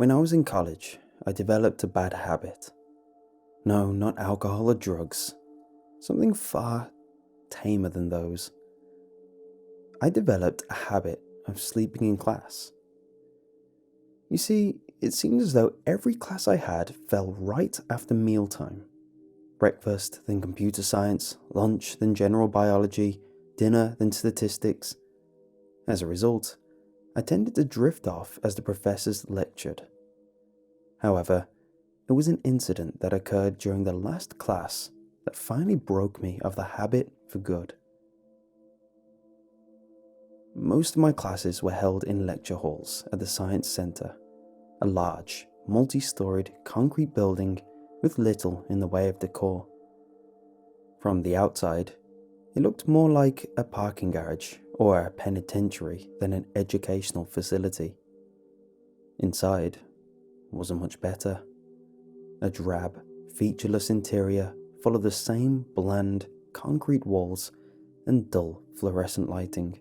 When I was in college, I developed a bad habit. No, not alcohol or drugs. Something far tamer than those. I developed a habit of sleeping in class. You see, it seemed as though every class I had fell right after mealtime. Breakfast, then computer science, lunch, then general biology, dinner, then statistics. As a result, I tended to drift off as the professors lectured. However, it was an incident that occurred during the last class that finally broke me of the habit for good. Most of my classes were held in lecture halls at the Science Center, a large, multi-storied concrete building with little in the way of decor. From the outside, it looked more like a parking garage or a penitentiary than an educational facility. Inside wasn't much better. A drab, featureless interior full of the same bland, concrete walls and dull fluorescent lighting.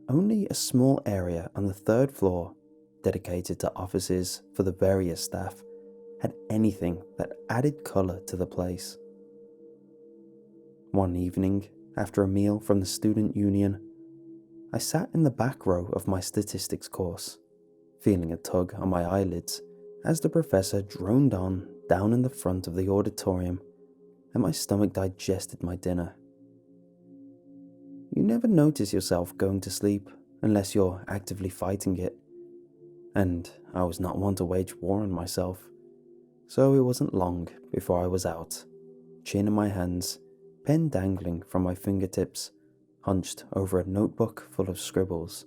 Only a small area on the third floor, dedicated to offices for the various staff, had anything that added colour to the place. One evening, after a meal from the student union, I sat in the back row of my statistics course, feeling a tug on my eyelids as the professor droned on down in the front of the auditorium and my stomach digested my dinner. You never notice yourself going to sleep unless you're actively fighting it, and I was not one to wage war on myself, so it wasn't long before I was out, chin in my hands, pen dangling from my fingertips, hunched over a notebook full of scribbles.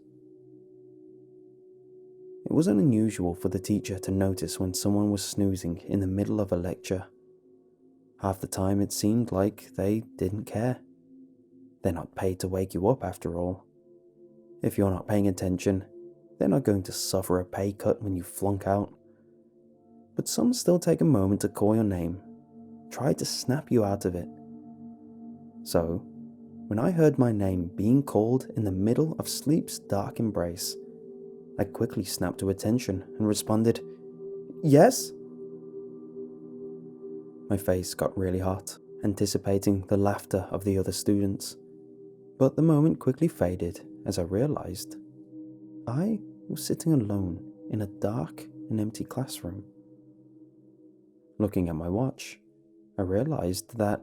It wasn't unusual for the teacher to notice when someone was snoozing in the middle of a lecture. Half the time it seemed like they didn't care. They're not paid to wake you up after all. If you're not paying attention, they're not going to suffer a pay cut when you flunk out. But some still take a moment to call your name, try to snap you out of it. So, when I heard my name being called in the middle of sleep's dark embrace, I quickly snapped to attention and responded, "Yes?" My face got really hot, anticipating the laughter of the other students. But the moment quickly faded as I realized I was sitting alone in a dark and empty classroom. Looking at my watch, I realized that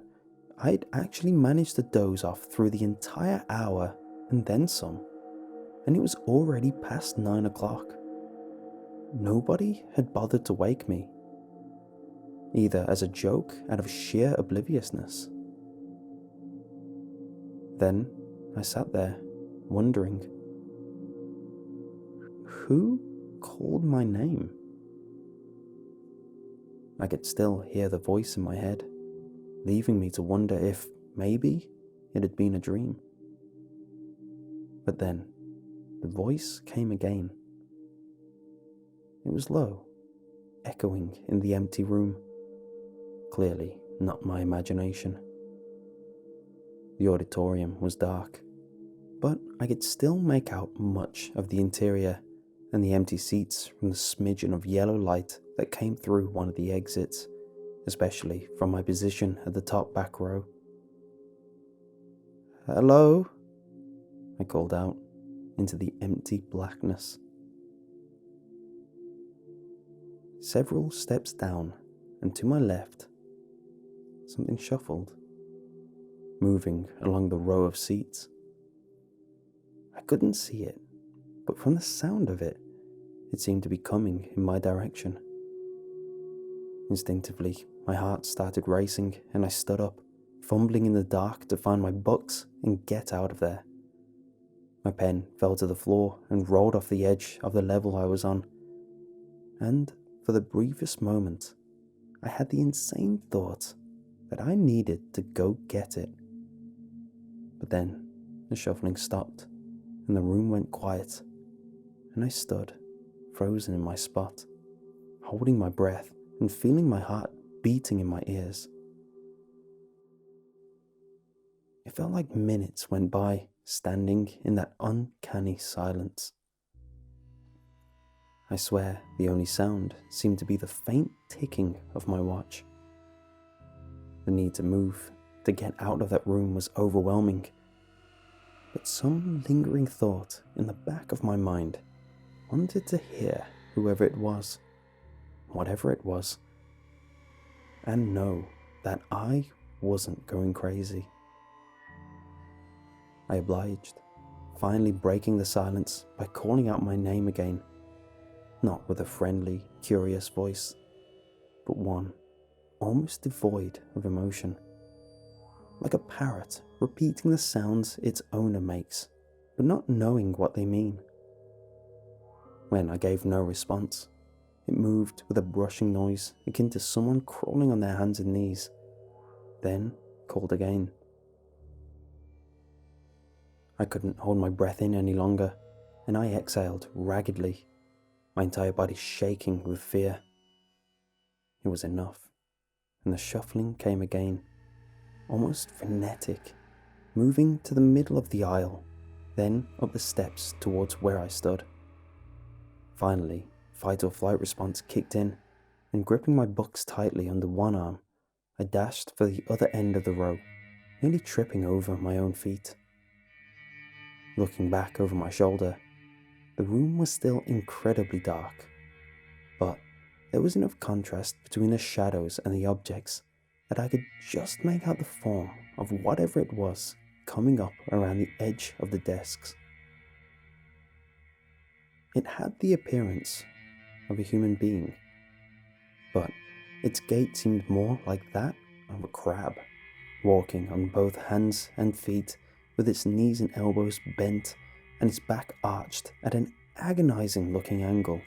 I'd actually managed to doze off through the entire hour and then some, and it was already past 9 o'clock. Nobody had bothered to wake me, either as a joke out of sheer obliviousness. Then I sat there, wondering, who called my name? I could still hear the voice in my head, leaving me to wonder if maybe it had been a dream. But then, the voice came again. It was low, echoing in the empty room. Clearly not my imagination. The auditorium was dark, but I could still make out much of the interior and the empty seats from the smidgen of yellow light that came through one of the exits, especially from my position at the top back row. "Hello?" I called out into the empty blackness. Several steps down and to my left, something shuffled, moving along the row of seats. I couldn't see it, but from the sound of it, it seemed to be coming in my direction. Instinctively, my heart started racing and I stood up, fumbling in the dark to find my books and get out of there. My pen fell to the floor and rolled off the edge of the level I was on, and for the briefest moment, I had the insane thought that I needed to go get it. But then the shuffling stopped and the room went quiet, and I stood, frozen in my spot, holding my breath and feeling my heart beating in my ears. It felt like minutes went by standing in that uncanny silence. I swear the only sound seemed to be the faint ticking of my watch. The need to move, to get out of that room was overwhelming, but some lingering thought in the back of my mind wanted to hear whoever it was, whatever it was, and know that I wasn't going crazy. I obliged, finally breaking the silence by calling out my name again, not with a friendly, curious voice, but one almost devoid of emotion, like a parrot repeating the sounds its owner makes, but not knowing what they mean. When I gave no response, it moved with a brushing noise akin to someone crawling on their hands and knees, then called again. I couldn't hold my breath in any longer, and I exhaled raggedly, my entire body shaking with fear. It was enough, and the shuffling came again, almost frenetic, moving to the middle of the aisle, then up the steps towards where I stood. Finally, fight or flight response kicked in, and gripping my books tightly under one arm, I dashed for the other end of the row, nearly tripping over my own feet. Looking back over my shoulder, the room was still incredibly dark, but there was enough contrast between the shadows and the objects that I could just make out the form of whatever it was coming up around the edge of the desks. It had the appearance of a human being, but its gait seemed more like that of a crab, walking on both hands and feet with its knees and elbows bent and its back arched at an agonizing looking angle.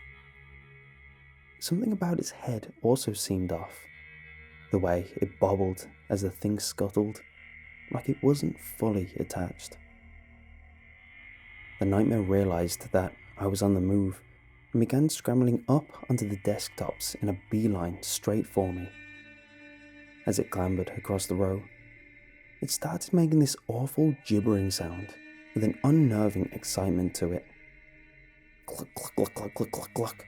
Something about its head also seemed off, the way it bobbled as the thing scuttled, like it wasn't fully attached. The nightmare realized that I was on the move and began scrambling up onto the desktops in a beeline straight for me. As it clambered across the row, it started making this awful gibbering sound with an unnerving excitement to it. Cluck, cluck, cluck, cluck, cluck, cluck, cluck.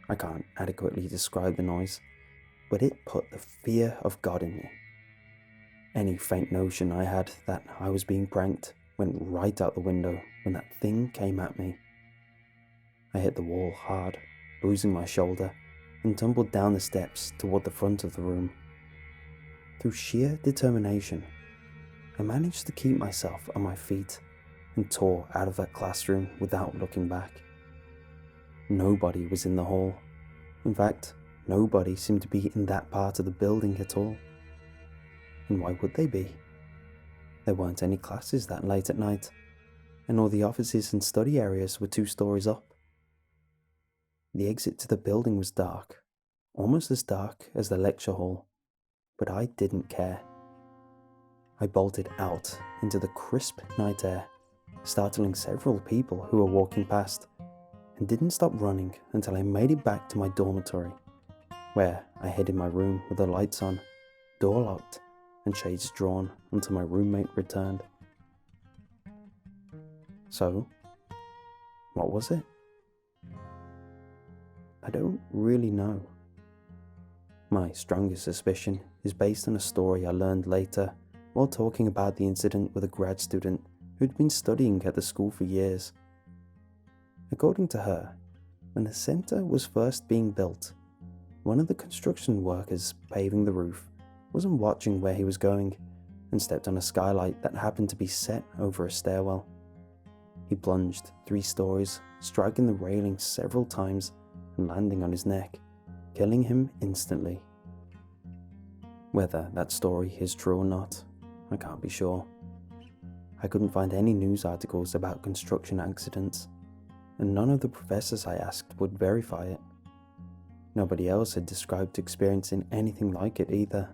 I can't adequately describe the noise, but it put the fear of God in me. Any faint notion I had that I was being pranked went right out the window when that thing came at me. I hit the wall hard, bruising my shoulder, and tumbled down the steps toward the front of the room. Through sheer determination, I managed to keep myself on my feet and tore out of that classroom without looking back. Nobody was in the hall. In fact, nobody seemed to be in that part of the building at all. And why would they be? There weren't any classes that late at night, and all the offices and study areas were 2 stories up. The exit to the building was dark, almost as dark as the lecture hall, but I didn't care. I bolted out into the crisp night air, startling several people who were walking past, and didn't stop running until I made it back to my dormitory, where I hid in my room with the lights on, door locked, and shades drawn until my roommate returned. So, what was it? I don't really know. My strongest suspicion is based on a story I learned later while talking about the incident with a grad student who'd been studying at the school for years. According to her, when the centre was first being built, one of the construction workers paving the roof wasn't watching where he was going and stepped on a skylight that happened to be set over a stairwell. He plunged 3 stories, striking the railing several times and landing on his neck, killing him instantly. Whether that story is true or not, I can't be sure. I couldn't find any news articles about construction accidents, and none of the professors I asked would verify it. Nobody else had described experiencing anything like it either.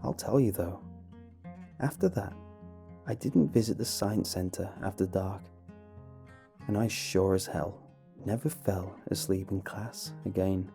I'll tell you though, after that, I didn't visit the science centre after dark, and I sure as hell never fell asleep in class again.